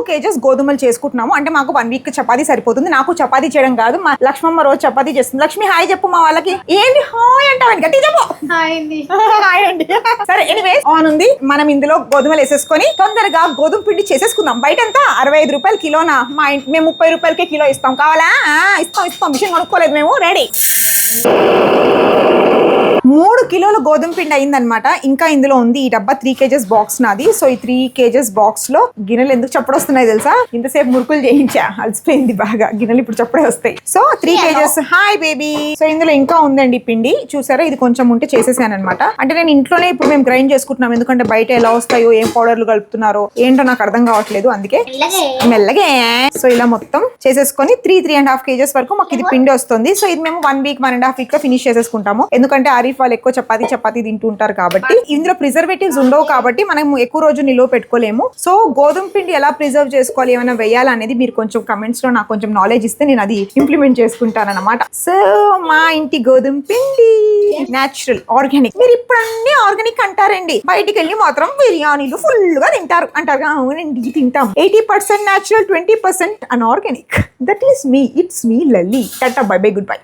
kgs గోధుమలు చేసుకుంటున్నాము. అంటే మాకు 1 వీక్ చపాతీ సరిపోతుంది. నాకు చపాతీ చేయడం కాదు, మా లక్ష్మమ్మ రోజు చపాతీ చేస్తుంది. లక్ష్మి హాయ్ చెప్పు మా వాళ్ళకి. ఏంటి హాయ్ అంటావు, గట్టి చెప్పు. హాయ్ అండి. సరే ఎనీవేస్ ఆన్ ఉంది. మనం ఇందులో గోధుమలు వేసేసుకొని తొందరగా గోధుమ పిండి చేసేసుకుందాం. బయట అంతా 65 రూపాయలు కిలోనా, మేము 30 రూపాయలకే కిలో ఇస్తాం. కావాలా? ఇస్తాం. మిషన్ కొనుక్కోలేదు మేము. రెడీ. 3 కిలోల గోధుమ పిండి అయిందనమాట. ఇంకా ఇందులో ఉంది ఈ డబ్బా 3 kgs బాక్స్ నాది. సో ఈ 3 kgs బాక్స్ లో గిన్నెలు ఎందుకు చప్పుడు వస్తున్నాయి తెలుసా? ఇంతసేపు మురుకులు చేయించా, అలసిపోయింది బాగా. గిన్నెలు ఇప్పుడు చప్పుడే వస్తాయి. So 3 kgs. Hi baby. So ఇందులో ఇంకా ఉందండి పిండి. చూసారా, ఇది కొంచెం ఉంటే చేసేసాను అనమాట. అంటే నేను ఇంట్లోనే ఇప్పుడు మేము గ్రైండ్ చేసుకుంటున్నాం. ఎందుకంటే బయట ఎలా వస్తాయో, ఏం పౌడర్లు కలుపుతున్నారో ఏంటో నాకు అర్థం కావట్లేదు. అందుకే మెల్లగే. సో ఇలా మొత్తం చేసేసుకొని 3.5 kgs వరకు మాకు ఇది పిండి వస్తుంది. సో ఇది మేము 1 వీక్ 1.5 వీక్ లో ఫినిష్ చేసేసుకుంటాము. ఎందుకంటే ఆరిఫ్ వాళ్ళు ఎక్కువ చపాతీ తింటూ ఉంటారు కాబట్టి. ఇందులో ప్రిజర్వేటివ్స్ ఉండవు కాబట్టి మనం ఎక్కువ రోజు నిలువ పెట్టుకోలేము. సో గోధుమ పిండి ఎలా ప్రిజర్వ్ చేసుకోవాలి, ఏమైనా వేయాలనేది మీరు కొంచెం కమెంట్స్ లో నాకు కొంచెం నాలెడ్జ్ ఇస్తే నేను అది ఇంప్లిమెంట్ చేసుకుంటాను అనమాట. సో మా ఇంటి గోధుమ పిండి నేచురల్, ఆర్గానిక్. మీరు ఇప్పుడు అన్ని ఆర్గానిక్ అంటారండి, బయటికి వెళ్ళి మాత్రం బిర్యానీలు ఫుల్ గా తింటారు అంటారు. అవునండి, తింటాం. 80% natural, 20% unorganic. That is me. It's me Lalli. Tata, bye bye, good by.